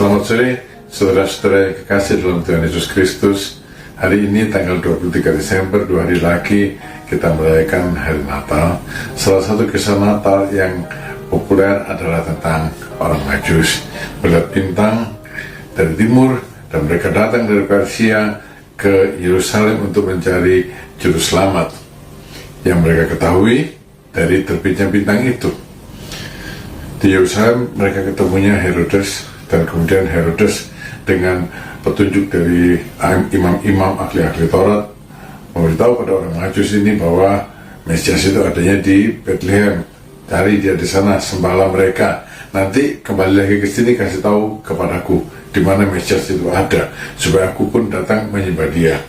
Selamat sore, saudara-saudara yang kekasih dalam Tuhan Yesus Kristus. Hari ini tanggal 23 Desember, 2 hari lagi kita merayakan hari Natal. Salah satu kisah Natal yang populer adalah tentang orang Majus melihat bintang dari timur, dan mereka datang dari Persia ke Yerusalem untuk mencari juru selamat. Yang mereka ketahui dari terbitnya bintang itu, di Yerusalem mereka ketemunya Herodes, dan kemudian Herodes dengan petunjuk dari imam-imam ahli-ahli Taurat memberitahu pada orang Majus ini bahwa Mesias itu adanya di Bethlehem. Cari dia di sana, sembahlah mereka. Nanti kembali lagi ke sini, kasih tahu kepadaku di mana Mesias itu ada, supaya aku pun datang menyembah dia.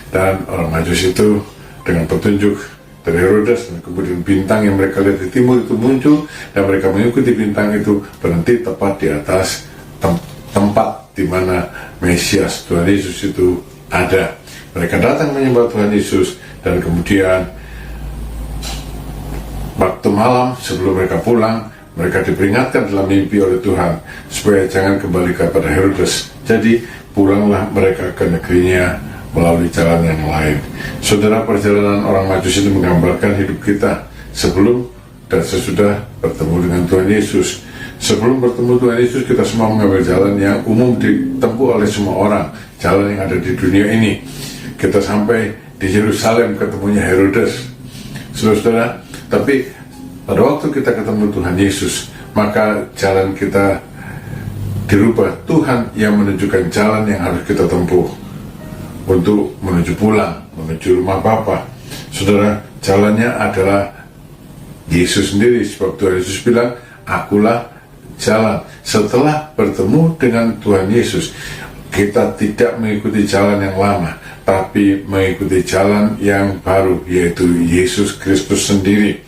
Dan orang Majus itu dengan petunjuk dari Herodes, dan kemudian bintang yang mereka lihat di timur itu muncul, dan mereka mengikuti bintang itu berhenti tepat di atas tempat di mana Mesias Tuhan Yesus itu ada. Mereka datang menyembah Tuhan Yesus, dan kemudian waktu malam sebelum mereka pulang, mereka diperingatkan dalam mimpi oleh Tuhan supaya jangan kembali kepada Herodes. Jadi pulanglah mereka ke negerinya melalui jalan yang lain. Saudara, perjalanan orang Majus itu menggambarkan hidup kita sebelum dan sesudah bertemu dengan Tuhan Yesus. Sebelum bertemu Tuhan Yesus, kita semua mengambil jalan yang umum ditempuh oleh semua orang, jalan yang ada di dunia ini. Kita sampai di Yerusalem ketemunya Herodes, saudara. Tapi pada waktu kita ketemu Tuhan Yesus, maka jalan kita dirubah. Tuhan yang menunjukkan jalan yang harus kita tempuh untuk menuju pulang, menuju rumah Bapa. Saudara, jalannya adalah Yesus sendiri, sebab Tuhan Yesus bilang, akulah jalan. Setelah bertemu dengan Tuhan Yesus, kita tidak mengikuti jalan yang lama, tapi mengikuti jalan yang baru, yaitu Yesus Kristus sendiri.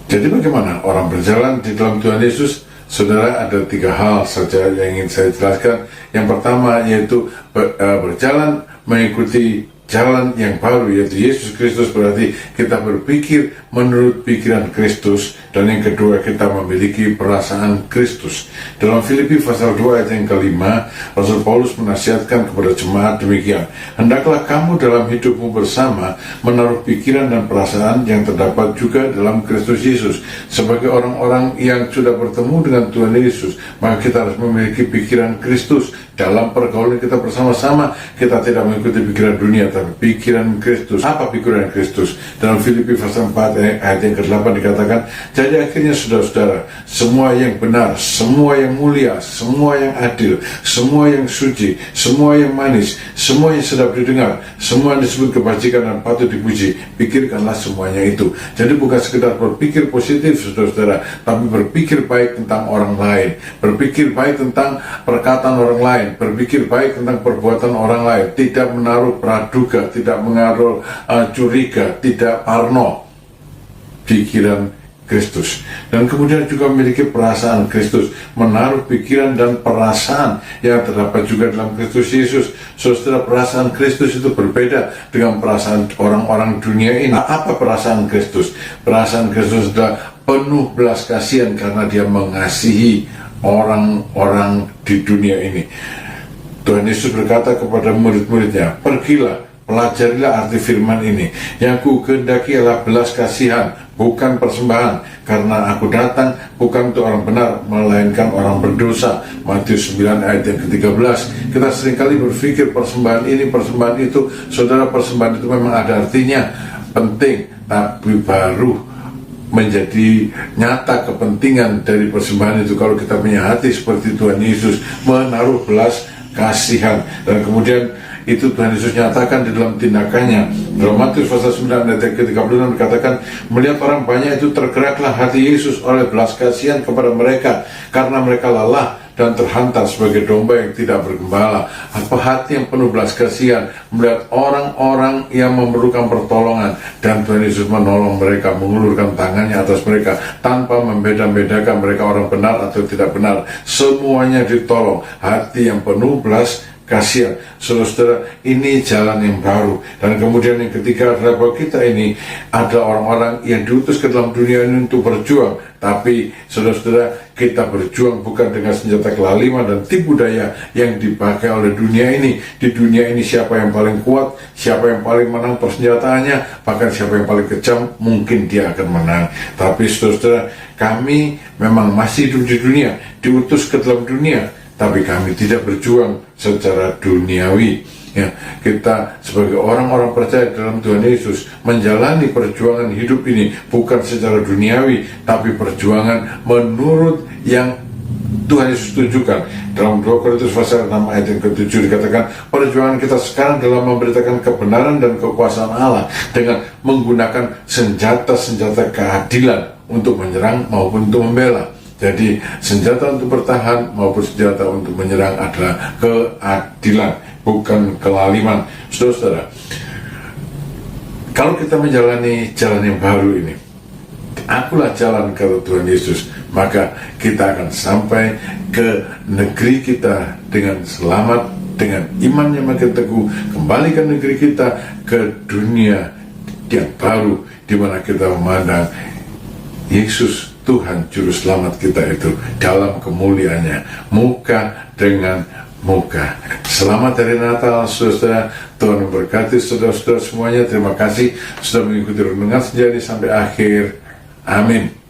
Jadi bagaimana orang berjalan di dalam Tuhan Yesus? Saudara, ada 3 hal saja yang ingin saya jelaskan. Yang pertama yaitu berjalan mengikuti jalan yang baru, yaitu Yesus Kristus, berarti kita berpikir menurut pikiran Kristus. Dan yang kedua, kita memiliki perasaan Kristus. Dalam Filipi pasal 2 ayat yang kelima, Rasul Paulus menasihatkan kepada jemaat demikian, hendaklah kamu dalam hidupmu bersama menaruh pikiran dan perasaan yang terdapat juga dalam Kristus Yesus. Sebagai orang-orang yang sudah bertemu dengan Tuhan Yesus, maka kita harus memiliki pikiran Kristus. Dalam pergaulan kita bersama-sama, kita tidak mengikuti pikiran dunia, tapi pikiran Kristus. Apa pikiran Kristus? Dalam Filipi pasal 4 ayat yang ke-8 dikatakan, jadi akhirnya saudara-saudara, semua yang benar, semua yang mulia, semua yang adil, semua yang suci, semua yang manis, semua yang sedap didengar, semua yang disebut kebajikan dan patut dipuji, pikirkanlah semuanya itu. Jadi bukan sekedar berpikir positif, saudara-saudara, tapi berpikir baik tentang orang lain, berpikir baik tentang perkataan orang lain, berpikir baik tentang perbuatan orang lain, tidak menaruh praduga, tidak menaruh curiga, tidak parno. Pikiran Kristus. Dan kemudian juga memiliki perasaan Kristus, menaruh pikiran dan perasaan yang terdapat juga dalam Kristus Yesus. Saudara, perasaan Kristus itu berbeda dengan perasaan orang-orang dunia ini. Apa perasaan Kristus? Perasaan Kristus adalah penuh belas kasihan karena dia mengasihi orang-orang di dunia ini. Tuhan Yesus berkata kepada murid-muridnya, pergilah, pelajarilah arti firman ini. Yang ku kehendaki adalah belas kasihan, bukan persembahan, karena aku datang bukan untuk orang benar, melainkan orang berdosa. Matius 9 ayat yang ke-13. Kita seringkali berpikir persembahan ini, persembahan itu. Saudara, persembahan itu memang ada artinya, penting, tapi baru menjadi nyata kepentingan dari persembahan itu kalau kita punya hati seperti Tuhan Yesus, menaruh belas kasihan. Dan kemudian itu Tuhan Yesus nyatakan di dalam tindakannya. Dalam Matius pasal 9 ayat ke-36 dikatakan, melihat orang banyak itu tergeraklah hati Yesus oleh belas kasihan kepada mereka, karena mereka lelah dan terhantar sebagai domba yang tidak bergembala. Apa hati yang penuh belas kasihan melihat orang-orang yang memerlukan pertolongan, dan Tuhan Yesus menolong mereka, mengulurkan tangannya atas mereka tanpa membeda-bedakan mereka orang benar atau tidak benar. Semuanya ditolong. Hati yang penuh belas kasihan. Saudara-saudara, ini jalan yang baru. Dan kemudian yang ketiga adalah bahwa kita ini ada orang-orang yang diutus ke dalam dunia ini untuk berjuang. Tapi saudara-saudara, kita berjuang bukan dengan senjata kelaliman dan tipu daya yang dipakai oleh dunia ini. Di dunia ini siapa yang paling kuat, siapa yang paling menang persenjataannya, bahkan siapa yang paling kejam, mungkin dia akan menang. Tapi saudara-saudara, kami memang masih hidup di dunia, diutus ke dalam dunia, tapi kami tidak berjuang secara duniawi. Ya, kita sebagai orang-orang percaya dalam Tuhan Yesus menjalani perjuangan hidup ini bukan secara duniawi, tapi perjuangan menurut yang Tuhan Yesus tunjukkan. Dalam 2 Korintus pasal 6 ayat yang ke-7 dikatakan, perjuangan kita sekarang dalam memberitakan kebenaran dan kekuasaan Allah dengan menggunakan senjata-senjata keadilan untuk menyerang maupun untuk membela. Jadi senjata untuk bertahan maupun senjata untuk menyerang adalah keadilan, bukan kelaliman. Saudara-saudara, kalau kita menjalani jalan yang baru ini, akulah jalan kata Tuhan Yesus, maka kita akan sampai ke negeri kita dengan selamat, dengan iman yang makin teguh, kembali ke negeri kita, ke dunia yang baru, di mana kita memandang Yesus Tuhan Juru Selamat kita itu dalam kemuliaannya, muka dengan muka. Selamat hari Natal, saudara. Tuhan memberkati saudara-saudara semuanya. Terima kasih sudah mengikuti renungan sejati sampai akhir. Amin.